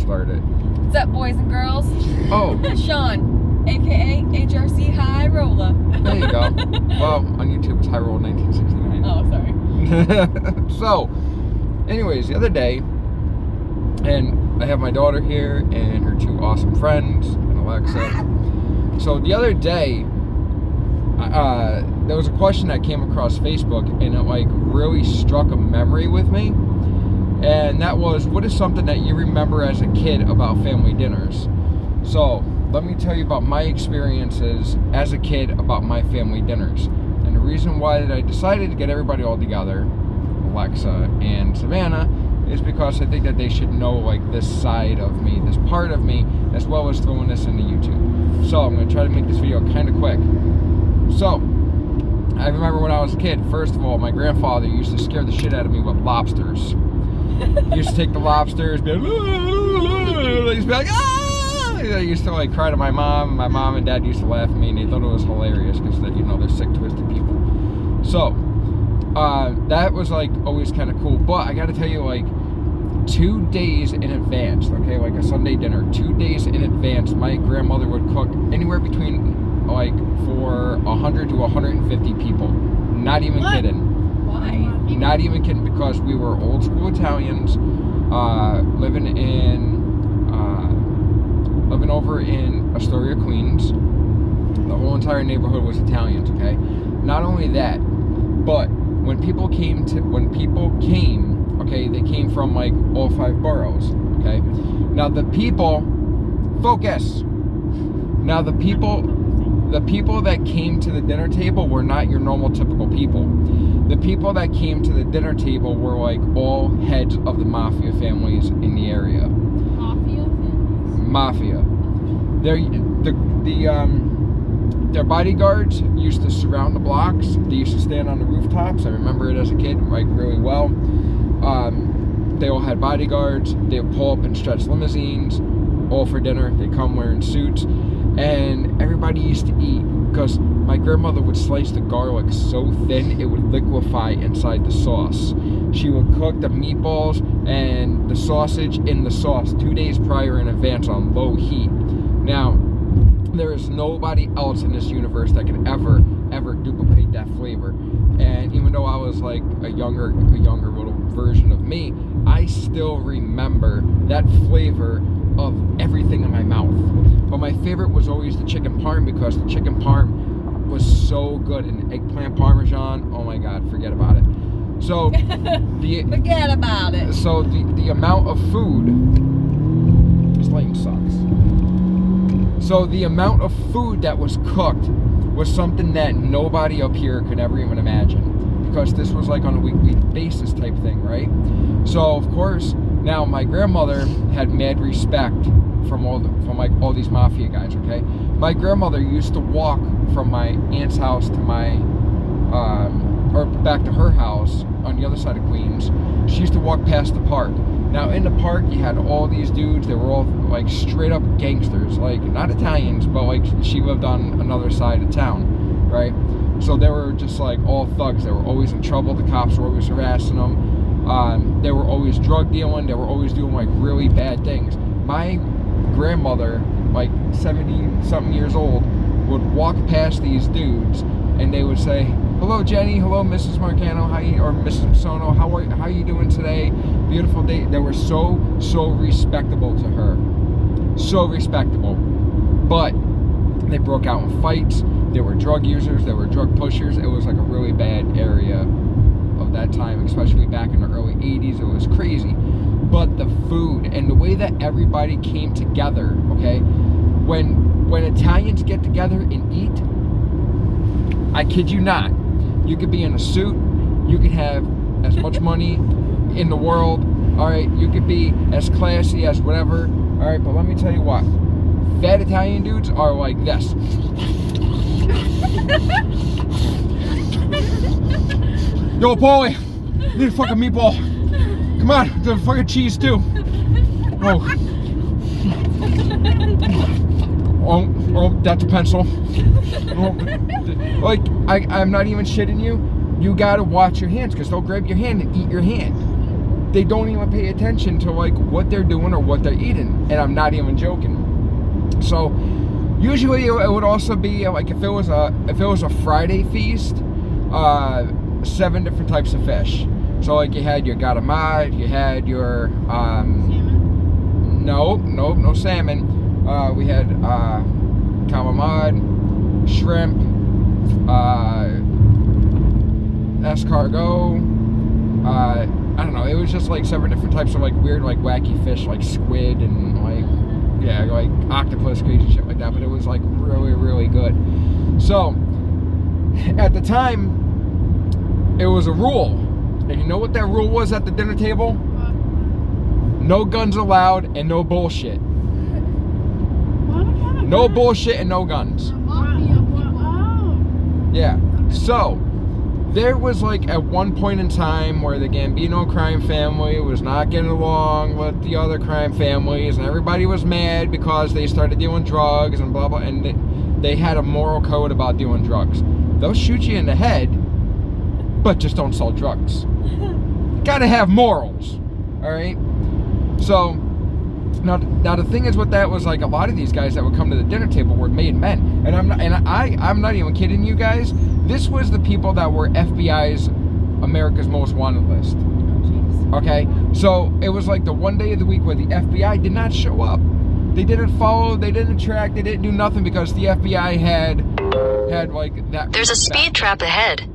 start it. What's up, boys and girls? Oh. Sean, aka HRC High Roller. There you go. Well, on YouTube it's High Roll 1969. Oh, sorry. So, anyways, the other day, and I have my daughter here and her two awesome friends and Alexa. So the other day, there was a question that came across Facebook, and it like really struck a memory with me. And that was, what is something that you remember as a kid about family dinners? So let me tell you about my experiences as a kid about my family dinners. And the reason why that I decided to get everybody all together, Alexa and Savannah, is because I think that they should know like this side of me, this part of me, as well as throwing this into YouTube. So I'm going to try to make this video kind of quick. So I remember when I was a kid, first of all, my grandfather used to scare the shit out of me with lobsters. He used to take the lobsters, be like, he'd be like, ah! I used to like cry to my mom. My mom and dad used to laugh at me, and they thought it was hilarious because they're sick, twisted people. So that was like always kind of cool. But I got to tell you, like 2 days in advance, okay, like a Sunday dinner, 2 days in advance, my grandmother would cook anywhere between like for 100 to 150 people. Not even kidding. Why? Not even kidding, because we were old school Italians, living over in Astoria, Queens. The whole entire neighborhood was Italians, okay? Not only that, but when people came, okay, they came from like all 5 boroughs, okay? Now the people, focus! Now the people that came to the dinner table were not your normal typical people. The people that came to the dinner table were like all heads of the Mafia families in the area. Mafia families? Mafia. Their bodyguards used to surround the blocks. They used to stand on the rooftops. I remember it as a kid, like really well. They all had bodyguards. They would pull up and stretch limousines, all for dinner. They come wearing suits, and everybody used to eat because my grandmother would slice the garlic so thin it would liquefy inside the sauce. She would cook the meatballs and the sausage in the sauce 2 days prior in advance on low heat. Now, there is nobody else in this universe that can ever duplicate that flavor. And even though I was like a younger little version of me, I still remember that flavor of everything in my mouth. But my favorite was always the chicken parm, because the chicken parm was so good, and eggplant parmesan, oh my god, forget about it. So forget about it. So the amount of food, this lane sucks. So the amount of food that was cooked was something that nobody up here could ever even imagine, because this was like on a weekly basis type thing, right? So of course, now my grandmother had mad respect from all these Mafia guys, okay? My grandmother used to walk from my aunt's house to or back to her house on the other side of Queens. She used to walk past the park. Now in the park, you had all these dudes. They were all like straight up gangsters, like not Italians, but like she lived on another side of town, right? So they were just like all thugs. They were always in trouble. The cops were always harassing them. They were always drug dealing. They were always doing like really bad things. My grandmother, like 70-something years old, would walk past these dudes, and they would say, "Hello, Jenny. Hello, Mrs. Marcano. Or Mrs. Sono. How are you doing today? Beautiful day." They were so respectable to her, so respectable. But they broke out in fights. They were drug users. They were drug pushers. It was like a really bad area of that time, especially back in the early 80s. It was crazy. But the food and the way that everybody came together, okay? When Italians get together and eat, I kid you not, you could be in a suit, you could have as much money in the world, all right? You could be as classy as whatever, all right? But let me tell you what, fat Italian dudes are like this. Yo, Paulie, need a fucking meatball. Come on, the fucking cheese too. Oh, that's a pencil. Like, I'm not even shitting you. You gotta watch your hands, because they'll grab your hand and eat your hand. they don't even pay attention to like what they're doing or what they're eating, and I'm not even joking. So usually it would also be like if it was a Friday feast, 7 different types of fish. So like you had your garamad, you had your Salmon? no salmon. We had calamari, shrimp, escargot. I don't know. It was just like 7 different types of like weird, like wacky fish, like squid and like like octopus, crazy shit like that. But it was like really, really good. So at the time, it was a rule, and you know what that rule was at the dinner table? No guns allowed and no bullshit. No bullshit and no guns. Mafia people. Yeah. So there was like at one point in time where the Gambino crime family was not getting along with the other crime families, and everybody was mad because they started dealing drugs and blah blah, and they had a moral code about doing drugs. They'll shoot you in the head, but just don't sell drugs. Gotta have morals. Alright? So now the thing is with that was like a lot of these guys that would come to the dinner table were made men. And I'm not even kidding you guys. This was the people that were FBI's America's Most Wanted list. Okay? So it was like the one day of the week where the FBI did not show up. They didn't follow, they didn't track, they didn't do nothing because the FBI had like that. There's a speed trap ahead.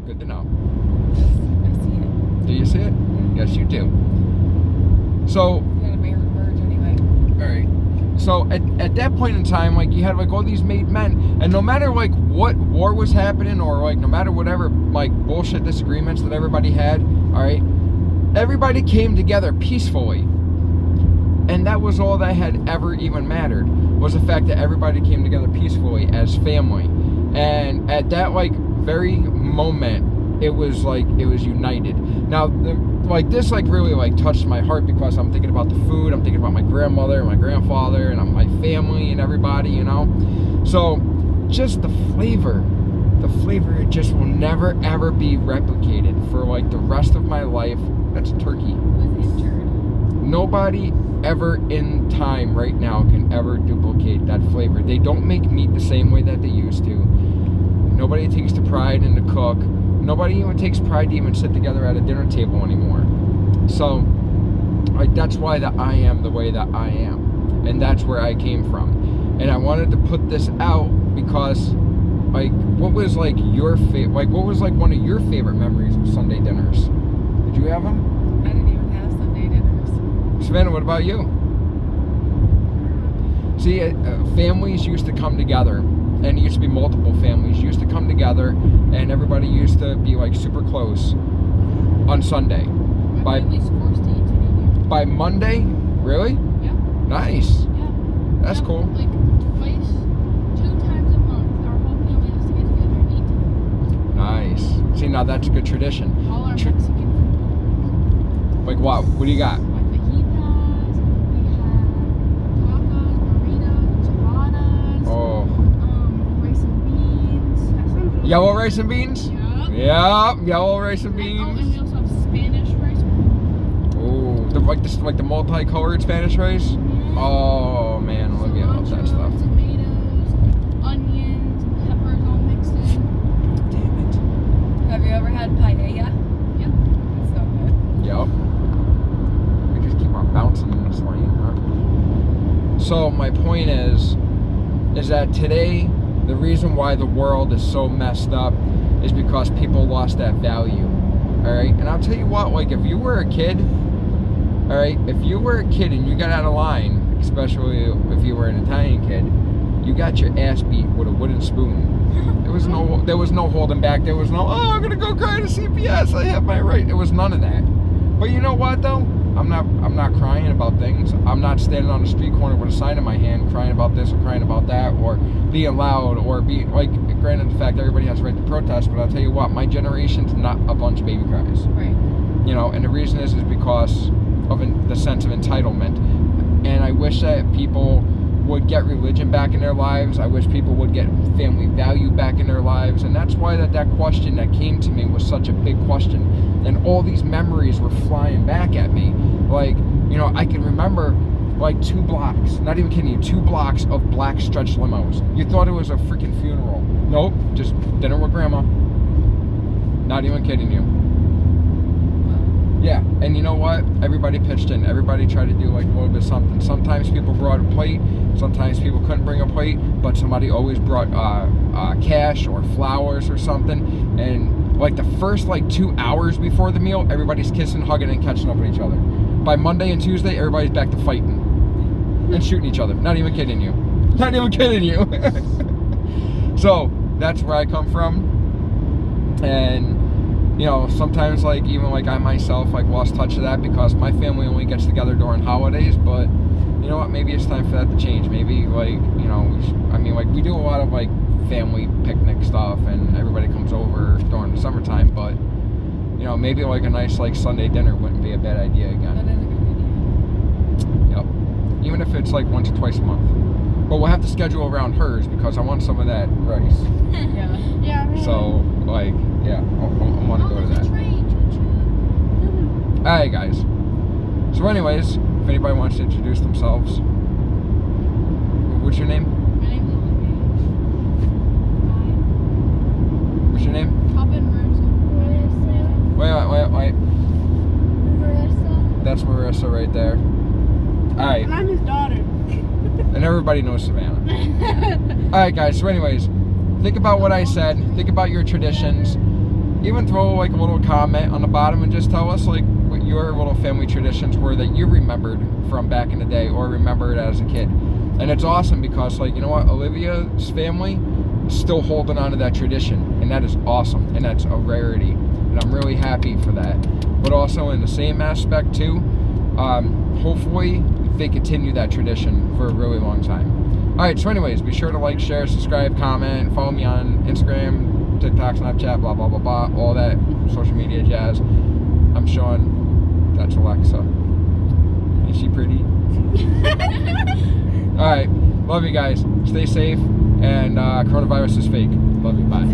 Good to know. I see it. Do you see it? Yes, you do. So, Got a merge anyway. alright. So at that point in time, like you had like all these made men, and no matter like what war was happening or like no matter whatever like bullshit disagreements that everybody had, alright, everybody came together peacefully. And that was all that had ever even mattered, was the fact that everybody came together peacefully as family. And at that like very moment, it was united. Now like this like really like touched my heart because I'm thinking about the food, I'm thinking about my grandmother and my grandfather and my family and everybody, you know. So just the flavor it just will never ever be replicated for like the rest of my life. That's turkey. Was injured. Nobody ever in time right now can ever duplicate that flavor. They don't make meat the same way that they used to. Nobody takes the pride in the cook. Nobody even takes pride to even sit together at a dinner table anymore. So, like, that's why that I am the way that I am. And that's where I came from. And I wanted to put this out because, like, what was, like, what was, like, one of your favorite memories of Sunday dinners? Did you have them? I didn't even have Sunday dinners. Savannah, what about you? See, families used to come together, and it used to be multiple families used to come together, and everybody used to be like super close on Sunday. My family's forced to eat together. By Monday, really? Yeah. Nice. Yeah. That's Yeah, cool. Like twice, 2 times a month, our whole family has to get together and eat together. Nice. See, now that's a good tradition. All our Mexican food. Like what? What do you got? My fajitas, we had tacos, burritos, enchiladas, Oh, rice and beans. That sounds really yellow good. rice and beans? Yup. Yep, yellow rice and Oh, and beans. we also have Spanish rice. Oh, like the multicolored Spanish rice. Oh man, Olivia loves that stuff. Cilantro, tomatoes, onions, peppers all mixed in. Damn it. Have you ever had paella? Yep. It's so good. Yep. We just keep on bouncing in this lane, huh? So my point is that today the reason why the world is so messed up is because people lost that value. Alright? And I'll tell you what, like if you were a kid, alright, if you were a kid and you got out of line, especially if you were an Italian kid, you got your ass beat with a wooden spoon. There was no holding back. There was no, oh, I'm gonna go cry to CPS. I have my right. There was none of that. But you know what though? I'm not crying about things. I'm not standing on the street corner with a sign in my hand crying about this or crying about that or being loud or being like, granted the fact that everybody has the right to protest, but I'll tell you what, my generation's not a bunch of baby cries. Right. You know, and the reason is because of the sense of entitlement. And I wish that people would get religion back in their lives. I wish people would get family value back in their lives. And that's why that question that came to me was such a big question. and all these memories were flying back at me. Like, you know, I can remember like 2 blocks, not even kidding you, 2 blocks of black stretch limos. You thought it was a freaking funeral. Nope, just dinner with grandma. Not even kidding you. Yeah, and you know what? Everybody pitched in. Everybody tried to do like a little bit of something. Sometimes people brought a plate. Sometimes people couldn't bring a plate, but somebody always brought cash or flowers or something. And like the first like 2 hours before the meal, everybody's kissing, hugging, and catching up with each other. By Monday and Tuesday, everybody's back to fighting and shooting each other. Not even kidding you. Not even kidding you. So that's where I come from. And you know, sometimes like even like I myself like lost touch of that because my family only gets together during holidays. But you know what, maybe it's time for that to change. Maybe like, you know, I mean like we do a lot of like family picnic stuff and everybody comes over during the summertime, but you know, maybe like a nice like Sunday dinner wouldn't be a bad idea That again. is a good idea. Yep. Even if it's like once or twice a month. But we'll have to schedule around hers because I want some of that rice. Yeah. Yeah. Right. So like, yeah, I want to go to that. Alright guys, so anyways, if anybody wants to introduce themselves, what's your name? My name's Olivia. What's your name? Papa and Marissa. Wait. Marissa. That's Marissa right there. Alright, And I'm his daughter. and everybody knows Savannah. Alright guys, so anyways, think about what I said, think about your traditions, even throw like a little comment on the bottom and just tell us like what your little family traditions were that you remembered from back in the day or remembered as a kid. And it's awesome because like, you know what, Olivia's family is still holding on to that tradition, and that is awesome, and that's a rarity, and I'm really happy for that. But also in the same aspect too, hopefully they continue that tradition for a really long time. Alright, so anyways, be sure to like, share, subscribe, comment, follow me on Instagram, TikTok, Snapchat, blah, blah, blah, blah, all that social media jazz. I'm Sean. That's Alexa. Is she pretty? Alright, love you guys. Stay safe, and coronavirus is fake. Love you, bye.